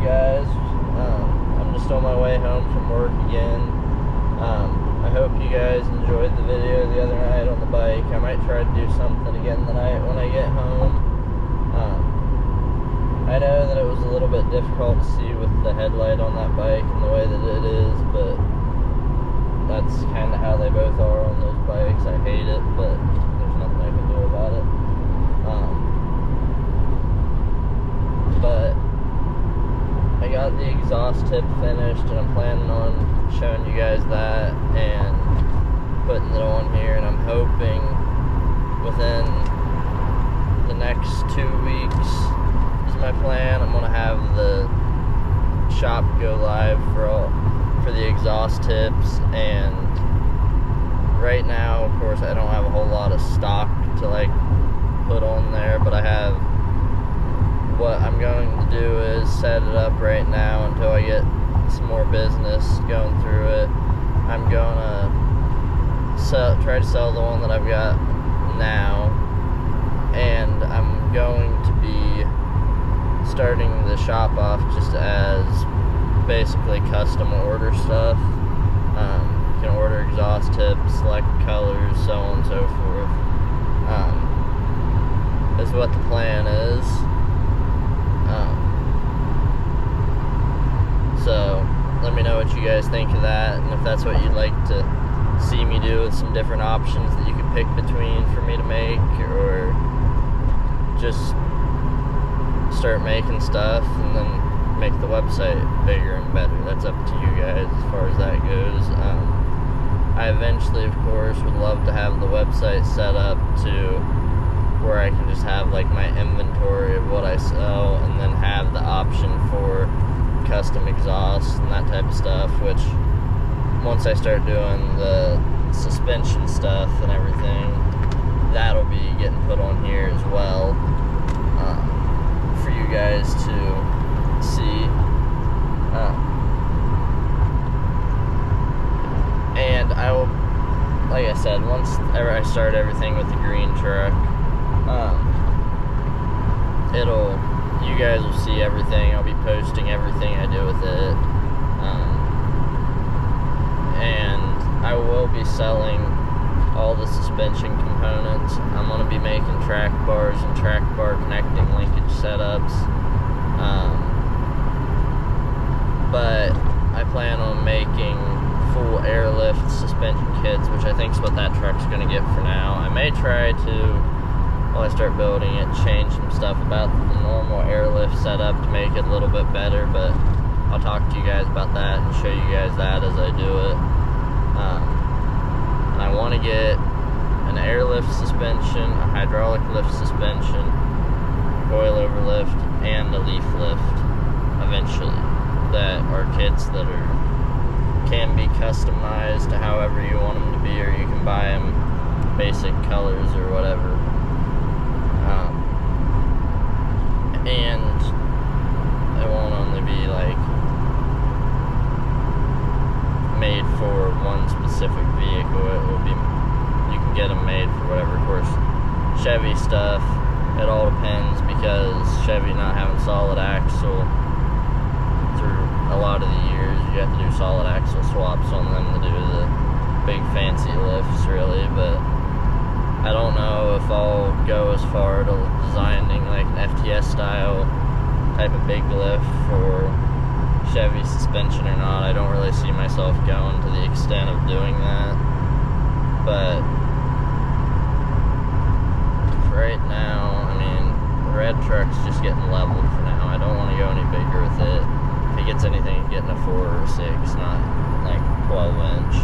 guys. I'm just on my way home from work again. I hope you guys enjoyed the video the other night on the bike. I might try to do something again tonight when I get home. I know that it was a little bit difficult to see with the headlight on that bike and the way that it is, but that's kind of how they both are on those bikes. I hate it, but there's nothing I can do about it. But I got the exhaust tip finished, and I'm planning on showing you guys that and putting it on here, and I'm hoping within the next 2 weeks is my plan. I'm gonna have the shop go live for the exhaust tips, and right now, of course, I don't have a whole lot of stock to like put on there, but I have. What I'm going to do is set it up right now until I get some more business going through it. I'm gonna try to sell the one that I've got now, and I'm going to be starting the shop off just as basically custom order stuff. You can order exhaust tips, select colors, so on and so forth. Is what the plan is. So let me know what you guys think of that, and if that's what you'd like to see me do with some different options that you can pick between for me to make, or just start making stuff and then make the website bigger and better. That's up to you guys as far as that goes. I eventually, of course, would love to have the website set up to where I can just have like my inventory of what I sell, and then have the option for custom exhaust and that type of stuff, which once I start doing the suspension stuff and everything, that'll be getting put on here as well, for you guys to see. And I will, like I said, once I start everything with the green truck, you guys will see everything. I'll be posting everything I do with it, and I will be selling all the suspension components. I'm going to be making track bars and track bar connecting linkage setups, but I plan on making full airlift suspension kits, which I think is what that truck's going to get for now. I may try to, while I start building it, change some stuff about the normal airlift setup to make it a little bit better, but I'll talk to you guys about that and show you guys that as I do it. And I want to get an airlift suspension, a hydraulic lift suspension, coilover lift, and a leaf lift eventually, that are kits that can be customized to however you want them to be, or you can buy them basic colors or whatever. And it won't only be like made for one specific vehicle. It will be, you can get them made for whatever. Of course, Chevy stuff, it all depends, because Chevy not having solid axle through a lot of the years, you have to do solid axle swaps on them to do the big fancy lifts, really. But I don't know if I'll go as far to designing like an FTS style type of big lift for Chevy suspension or not. I don't really see myself going to the extent of doing that. But right now, I mean, the red truck's just getting leveled for now. I don't want to go any bigger with it. If it gets anything, getting a 4 or a 6, not like 12-inch.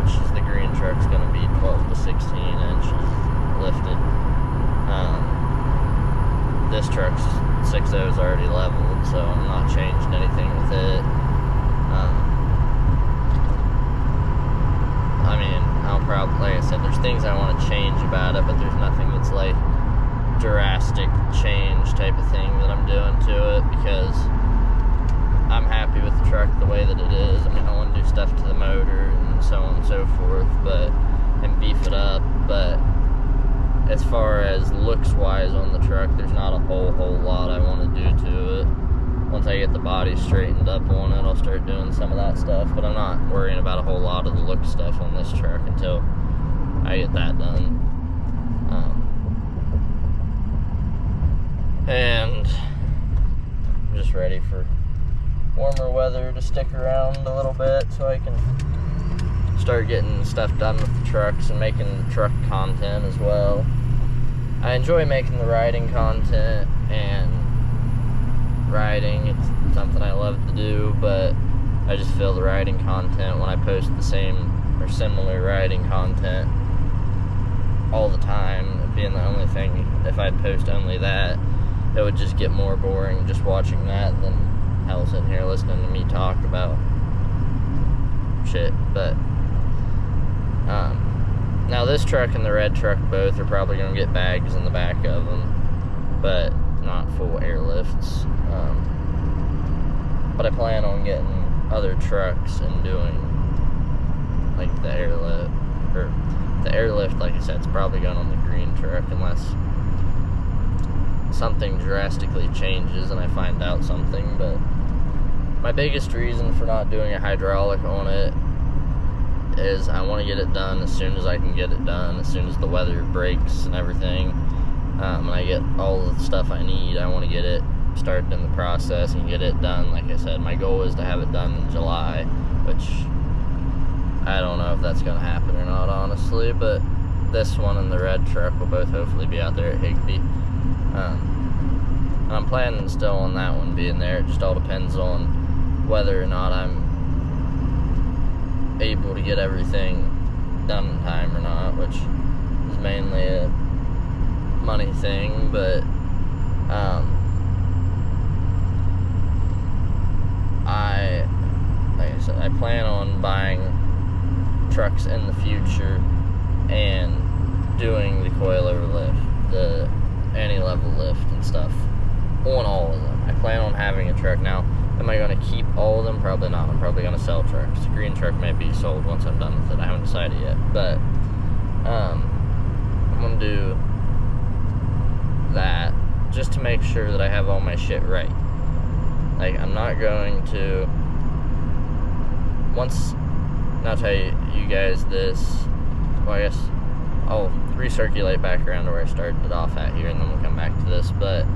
Which is the green truck's going to be 12 to 16 inches lifted. This truck's 6.0 is already leveled, so I'm not changing anything with it. I mean, I'll probably, like I said, there's things I want to change about it, but there's nothing that's like drastic change type of thing that I'm doing to it, because I'm happy with the truck the way that it is. I mean, I want to do stuff to the motor and so on and so forth, and beef it up, but as far as looks wise on the truck, there's not a whole lot I want to do to it. Once I I get the body straightened up on it, I'll start doing some of that stuff. But I'm not worrying about a whole lot of the look stuff on this truck until I get that done. And I'm just ready for warmer weather to stick around a little bit so I can start getting stuff done with the trucks and making truck content as well. I enjoy making the riding content, and riding, it's something I love to do, but I just feel the riding content, when I post the same or similar riding content all the time, being the only thing, if I'd post only that, it would just get more boring just watching that than hell sitting here listening to me talk about shit. But now this truck and the red truck both are probably going to get bags in the back of them, but not full airlifts. But I plan on getting other trucks and doing like the airlift, or the airlift, like I said, it's probably going on the green truck unless something drastically changes and I find out something. But my biggest reason for not doing a hydraulic on it is I want to get it done as soon as I can get it done, as soon as the weather breaks and everything, and I get all the stuff I need. I want to get it started in the process and get it done. Like I said, my goal is to have it done in July, which I don't know if that's going to happen or not, honestly, but this one and the red truck will both hopefully be out there at Higbee. And I'm planning still on that one being there. It just all depends on whether or not I'm able to get everything done in time or not, which is mainly a money thing. But like I said, I plan on buying trucks in the future and doing the coilover lift, the anti-level lift and stuff on all of them. I plan on having a truck. Now, am I going to keep all of them? Probably not. I'm probably going to sell trucks. The green truck may be sold once I'm done with it. I haven't decided yet. But I'm going to do that just to make sure that I have all my shit right. Like, I'm not going to... And I'll tell you guys this. Well, I guess I'll recirculate back around to where I started it off at here, and then we'll come back to this. But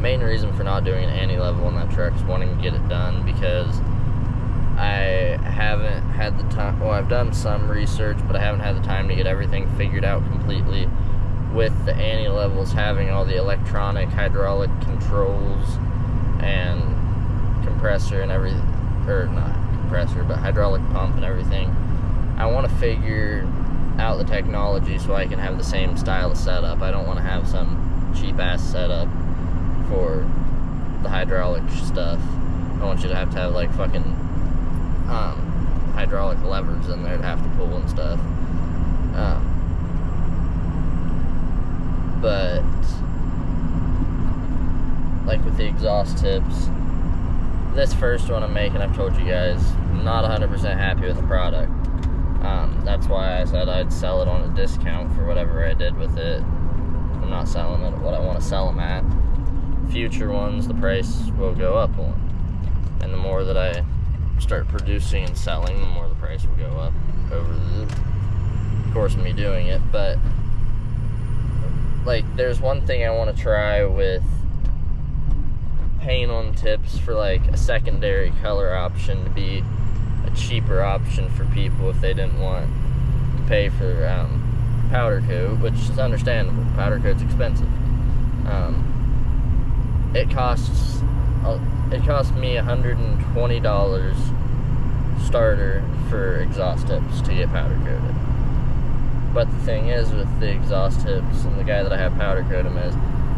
main reason for not doing an anti-level on that truck is wanting to get it done, because I haven't had the time. Well, I've done some research, but I haven't had the time to get everything figured out completely with the anti-levels having all the electronic hydraulic controls and compressor and everything, or not compressor, but hydraulic pump and everything. I want to figure out the technology so I can have the same style of setup. I don't want to have some cheap-ass setup for the hydraulic stuff. I want you to have like fucking hydraulic levers in there to have to pull and stuff. But like with the exhaust tips, this first one I'm making, I've told you guys, I'm not 100% happy with the product. That's why I said I'd sell it on a discount for whatever I did with it. I'm not selling it at what I want to sell them at. Future ones, the price will go up on. And the more that I start producing and selling, the more the price will go up over the course of me doing it. But like, there's one thing I want to try with paint on tips for like a secondary color option, to be a cheaper option for people if they didn't want to pay for powder coat, which is understandable. Powder coat's expensive. It cost me $120 starter for exhaust tips to get powder coated. But the thing is, with the exhaust tips, and the guy that I have powder coat them is,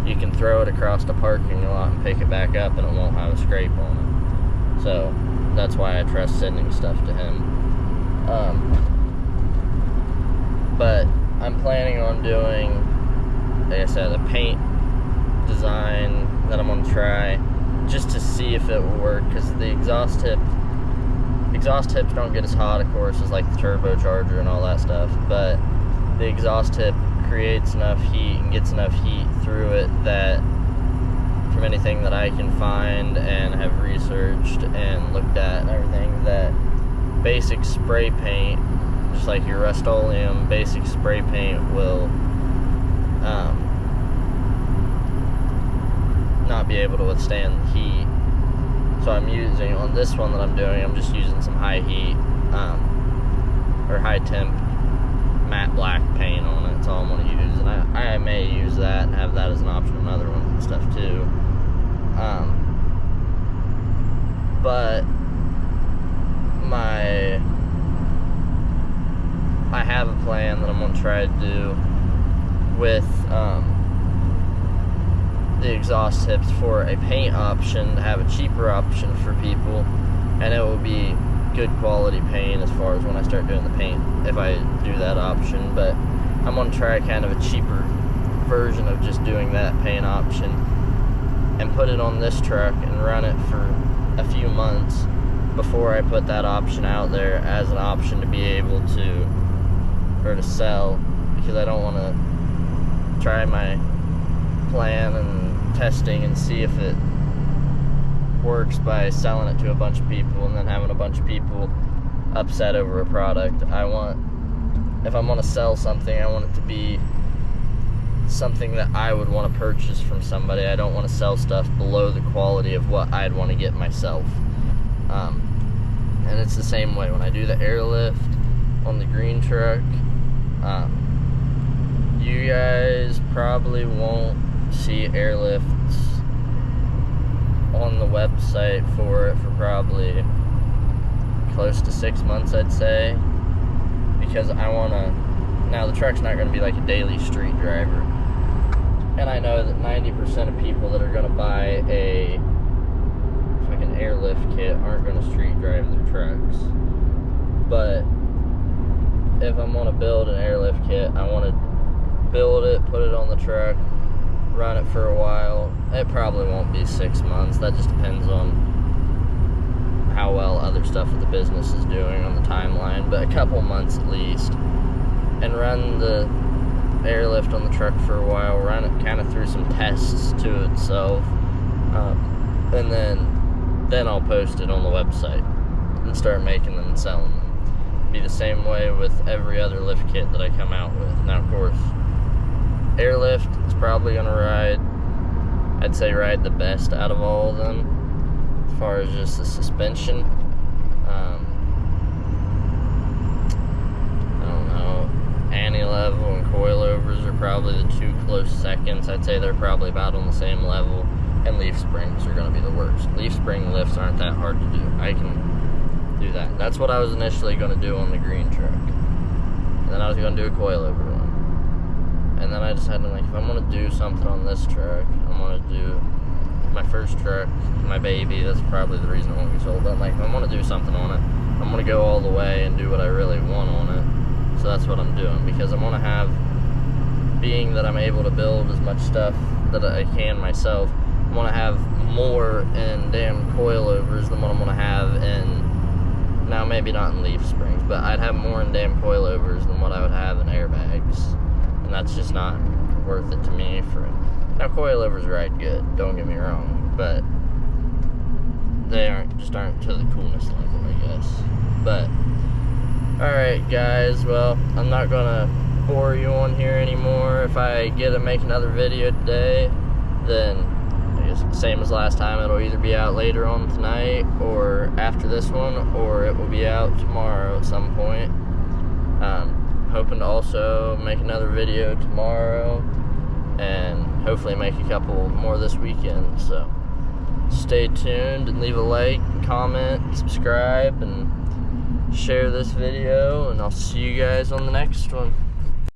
you can throw it across the parking lot and pick it back up and it won't have a scrape on it. So that's why I trust sending stuff to him. But I'm planning on doing, like I said, a paint design that I'm going to try just to see if it will work, because the exhaust tips don't get as hot, of course, as like the turbocharger and all that stuff, but the exhaust tip creates enough heat and gets enough heat through it that from anything that I can find and have researched and looked at and everything, that basic spray paint, just like your Rust-Oleum, basic spray paint will not be able to withstand the heat. So I'm using, on this one that I'm doing, I'm just using some high heat or high temp matte black paint on it. That's all I'm going to use, and I may use that and have that as an option on other ones and stuff too. But I have a plan that I'm going to try to do with the exhaust tips for a paint option, to have a cheaper option for people, and it will be good quality paint as far as when I start doing the paint, if I do that option. But I'm going to try kind of a cheaper version of just doing that paint option and put it on this truck and run it for a few months before I put that option out there as an option to be able to, or to sell, because I don't want to try my plan and testing and see if it works by selling it to a bunch of people and then having a bunch of people upset over a product. If I'm going to sell something, I want it to be something that I would want to purchase from somebody. I don't want to sell stuff below the quality of what I'd want to get myself. And it's the same way when I do the airlift on the green truck. You guys probably won't see airlifts on the website for it for probably close to 6 months, I'd say, because I want to, now the truck's not going to be like a daily street driver, and I know that 90% of people that are going to buy a fucking airlift kit aren't going to street drive their trucks. But if I'm going to build an airlift kit, I want to build it, put it on the truck, run it for a while. It probably won't be 6 months. That just depends on how well other stuff with the business is doing on the timeline, but a couple months at least. And run the airlift on the truck for a while, run it kind of through some tests to itself, and then I'll post it on the website and start making them and selling them. Be the same way with every other lift kit that I come out with. Now, of course, airlift is probably going to ride the best out of all of them as far as just the suspension. I don't know, anti-level and coilovers are probably the two close seconds. I'd say they're probably about on the same level, and leaf springs are going to be the worst. Leaf spring lifts aren't that hard to do. I can do that. That's what I was initially going to do on the green truck, and then I was going to do a coilover one, and then I decided, like, if I'm going to do something on this truck, I'm going to do my first truck, my baby. That's probably the reason it won't get sold. But like, if I'm going to do something on it, I'm going to go all the way and do what I really want on it. So that's what I'm doing, because I'm going to have, being that I'm able to build as much stuff that I can myself, I'm going to have more in damn coilovers than what I'm going to have in, now maybe not in leaf springs, but I'd have more in damn coilovers than what I would have in airbags. And that's just not worth it to me. Now, coilovers ride good, don't get me wrong, but they aren't to the coolness level, I guess. But alright guys, well, I'm not gonna bore you on here anymore. If I get to make another video today, then I guess same as last time, it'll either be out later on tonight or after this one, or it will be out tomorrow at some point. Hoping to also make another video tomorrow and hopefully make a couple more this weekend. So stay tuned and leave a like, comment, subscribe, and share this video, and I'll see you guys on the next one.